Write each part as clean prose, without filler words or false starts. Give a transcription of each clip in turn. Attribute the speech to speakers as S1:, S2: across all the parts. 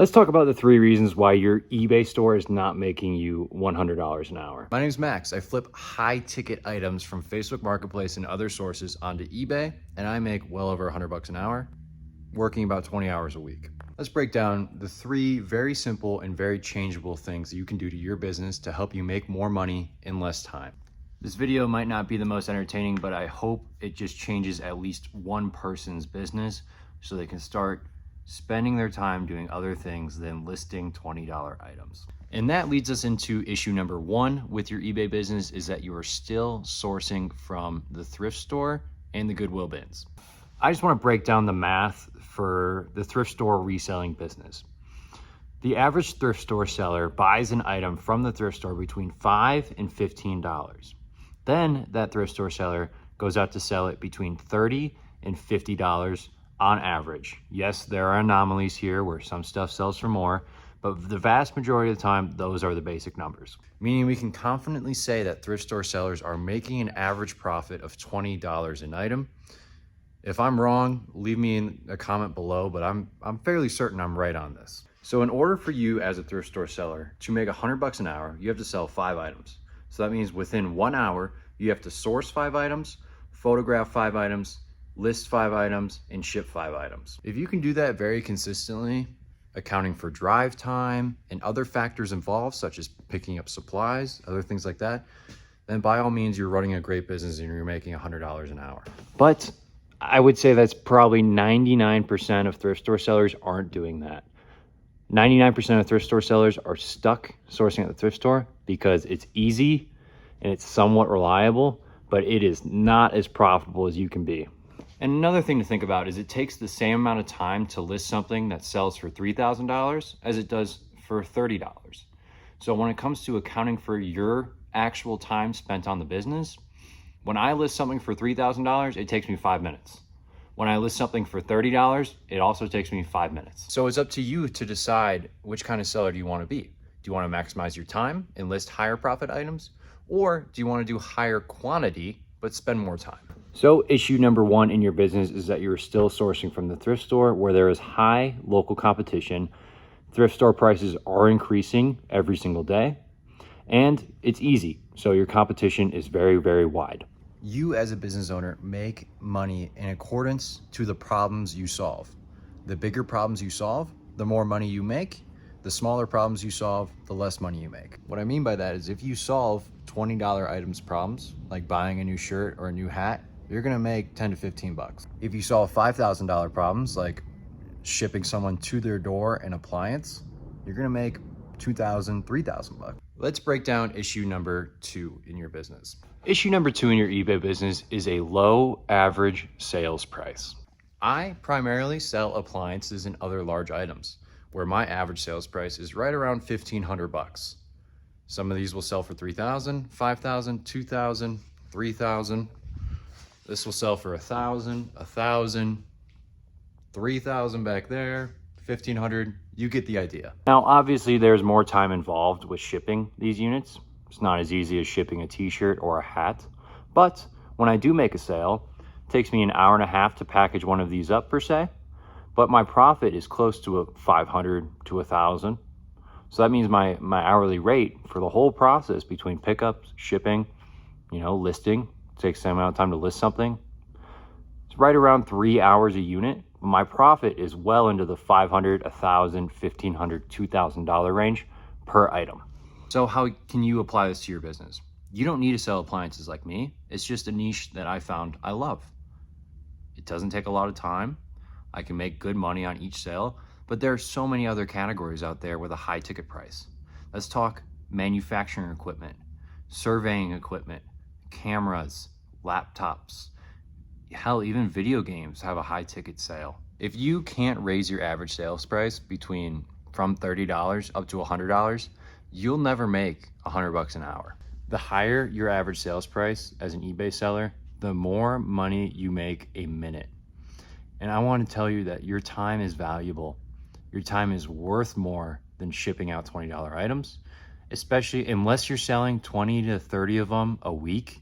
S1: Let's talk about the 3 reasons why your eBay store is not making you $100 an hour.
S2: My name's Max. I flip high ticket items from Facebook Marketplace and other sources onto eBay, and I make well over $100 an hour, working about 20 hours a week. Let's break down the 3 very simple and very changeable things that you can do to your business to help you make more money in less time. This video might not be the most entertaining, but I hope it just changes at least one person's business so they can start spending their time doing other things than listing $20 items. And that leads us into issue number 1 with your eBay business, is that you are still sourcing from the thrift store and the Goodwill bins.
S1: I just want to break down the math for the thrift store reselling business. The average thrift store seller buys an item from the thrift store between $5 and $15. Then that thrift store seller goes out to sell it between $30 and $50 on average. Yes, there are anomalies here where some stuff sells for more, but the vast majority of the time, those are the basic numbers.
S2: Meaning we can confidently say that thrift store sellers are making an average profit of $20 an item. If I'm wrong, leave me in a comment below, but I'm fairly certain I'm right on this. So in order for you as a thrift store seller to make $100 an hour, you have to sell 5 items. So that means within 1 hour, you have to source 5 items, photograph 5 items, list 5 items, and ship 5 items. If you can do that very consistently, accounting for drive time and other factors involved, such as picking up supplies, other things like that, then by all means, you're running a great business and you're making $100 an hour.
S1: But I would say that's probably 99% of thrift store sellers aren't doing that. 99% of thrift store sellers are stuck sourcing at the thrift store because it's easy and it's somewhat reliable, but it is not as profitable as you can be. And another thing to think about is it takes the same amount of time to list something that sells for $3,000 as it does for $30. So when it comes to accounting for your actual time spent on the business, when I list something for $3,000, it takes me 5 minutes. When I list something for $30, it also takes me 5 minutes.
S2: So it's up to you to decide which kind of seller do you want to be. Do you want to maximize your time and list higher profit items? Or do you want to do higher quantity but spend more time?
S1: So issue number 1 in your business is that you're still sourcing from the thrift store where there is high local competition. Thrift store prices are increasing every single day, and it's easy. So your competition is very, very wide.
S2: You as a business owner make money in accordance to the problems you solve. The bigger problems you solve, the more money you make. The smaller problems you solve, the less money you make. What I mean by that is if you solve $20 items problems, like buying a new shirt or a new hat, you're gonna make 10 to 15 bucks. If you solve $5,000 problems, like shipping someone to their door an appliance, you're gonna make 2,000, 3,000 bucks. Let's break down issue number 2 in your business.
S1: Issue number 2 in your eBay business is a low average sales price.
S2: I primarily sell appliances and other large items, where my average sales price is right around 1,500 bucks. Some of these will sell for 3,000, 5,000, 2,000, 3,000. This will sell for 1,000, 1,000, 3,000 back there, 1,500. You get the idea.
S1: Now, obviously, there's more time involved with shipping these units. It's not as easy as shipping a t-shirt or a hat. But when I do make a sale, it takes me an hour and a half to package one of these up per se. But my profit is close to 500 to 1,000. So that means my hourly rate for the whole process between pickups, shipping, listing, takes the same amount of time to list something. It's right around 3 hours a unit. My profit is well into the $500, $1,000, $1,500, $2,000 range per item.
S2: So how can you apply this to your business? You don't need to sell appliances like me. It's just a niche that I found I love. It doesn't take a lot of time. I can make good money on each sale, but there are so many other categories out there with a high ticket price. Let's talk manufacturing equipment, surveying equipment, cameras, laptops. Hell, even video games have a high ticket sale. If you can't raise your average sales price from $30 up to $100, you'll never make $100 an hour. The higher your average sales price as an eBay seller, the more money you make a minute. And I want to tell you that your time is valuable. Your time is worth more than shipping out $20 items, especially unless you're selling 20 to 30 of them a week.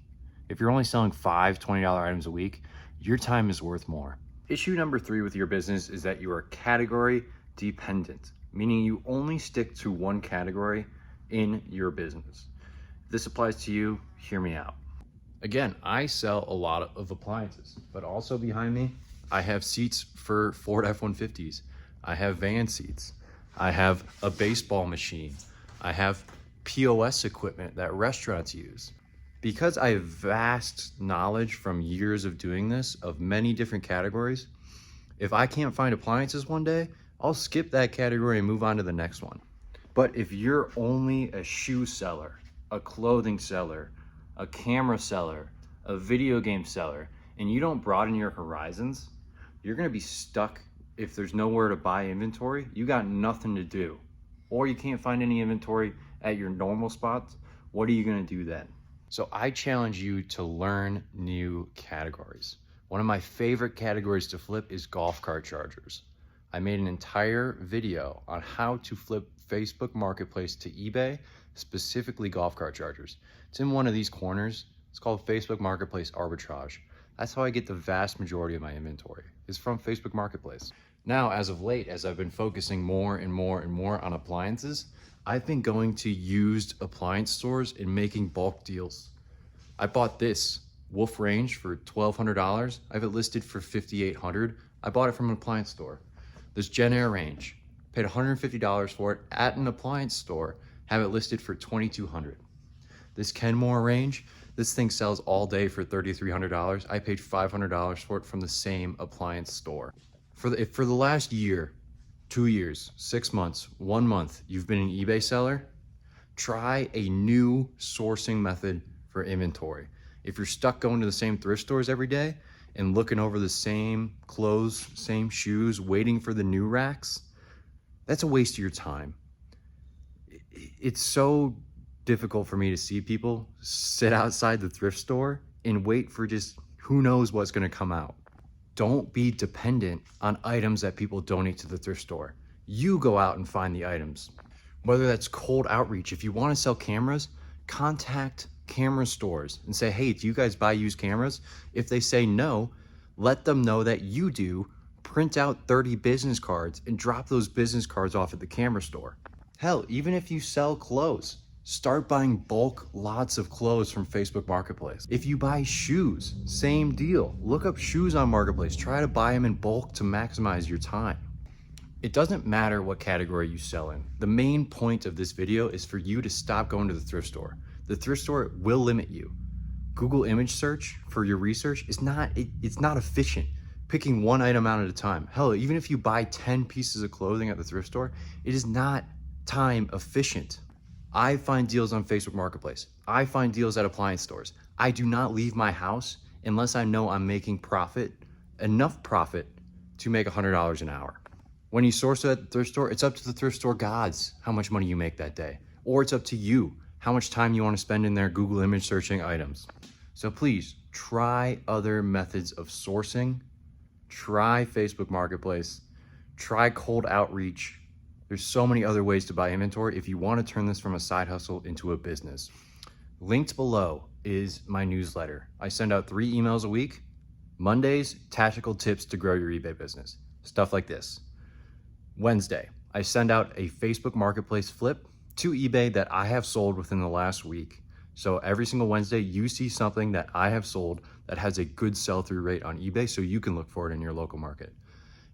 S2: If you're only selling 5 $20 items a week, your time is worth more.
S1: Issue number 3 with your business is that you are category dependent.
S2: meaning you only stick to one category in your business. If this applies to you, hear me out. Again, I sell a lot of appliances, but also behind me, I have seats for Ford F-150s. I have van seats. I have a baseball machine. I have POS equipment that restaurants use. Because I have vast knowledge from years of doing this, of many different categories, if I can't find appliances one day, I'll skip that category and move on to the next one. But if you're only a shoe seller, a clothing seller, a camera seller, a video game seller, and you don't broaden your horizons, you're gonna be stuck. If there's nowhere to buy inventory, you got nothing to do. Or you can't find any inventory at your normal spots, what are you gonna do then? So I challenge you to learn new categories. One of my favorite categories to flip is golf cart chargers. I made an entire video on how to flip Facebook Marketplace to eBay, specifically golf cart chargers. It's in one of these corners. It's called Facebook Marketplace Arbitrage. That's how I get the vast majority of my inventory, is from Facebook Marketplace. Now, as of late, as I've been focusing more and more and more on appliances, I've been going to used appliance stores and making bulk deals. I bought this Wolf range for $1,200. I have it listed for $5,800. I bought it from an appliance store. This Gen Air range, paid $150 for it at an appliance store, have it listed for $2,200. This Kenmore range, this thing sells all day for $3,300. I paid $500 for it from the same appliance store. For the last year, 2 years, 6 months, 1 month, you've been an eBay seller, try a new sourcing method for inventory. If you're stuck going to the same thrift stores every day and looking over the same clothes, same shoes, waiting for the new racks, that's a waste of your time. It's so difficult for me to see people sit outside the thrift store and wait for just who knows what's going to come out. Don't be dependent on items that people donate to the thrift store. You go out and find the items. Whether that's cold outreach, if you want to sell cameras, contact camera stores and say, hey, do you guys buy used cameras? If they say no, let them know that you do. Print out 30 business cards and drop those business cards off at the camera store. Hell, even if you sell clothes, start buying bulk lots of clothes from Facebook Marketplace. If you buy shoes, same deal. Look up shoes on Marketplace. Try to buy them in bulk to maximize your time. It doesn't matter what category you sell in. The main point of this video is for you to stop going to the thrift store. The thrift store will limit you. Google image search for your research is not efficient. Picking one item out at a time. Hell, even if you buy 10 pieces of clothing at the thrift store, it is not time efficient. I find deals on Facebook Marketplace. I find deals at appliance stores. I do not leave my house unless I know I'm making profit, enough profit to make $100 an hour. When you source at the thrift store, it's up to the thrift store gods how much money you make that day. Or it's up to you how much time you want to spend in there Google image searching items. So please try other methods of sourcing. Try Facebook Marketplace. Try cold outreach. There's so many other ways to buy inventory if you want to turn this from a side hustle into a business. Linked below is my newsletter. I send out 3 emails a week. Mondays, tactical tips to grow your eBay business. Stuff like this. Wednesday, I send out a Facebook Marketplace flip to eBay that I have sold within the last week. So every single Wednesday, you see something that I have sold that has a good sell-through rate on eBay, so you can look for it in your local market.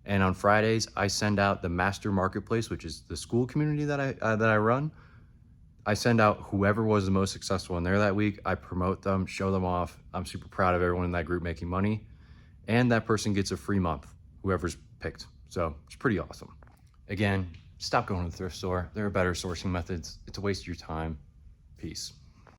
S2: And on Fridays, I send out the Master Marketplace, which is the school community that I run. I send out whoever was the most successful in there that week. I promote them, show them off. I'm super proud of everyone in that group making money. And that person gets a free month, whoever's picked. So it's pretty awesome. Again, stop going to the thrift store. There are better sourcing methods. It's a waste of your time. Peace.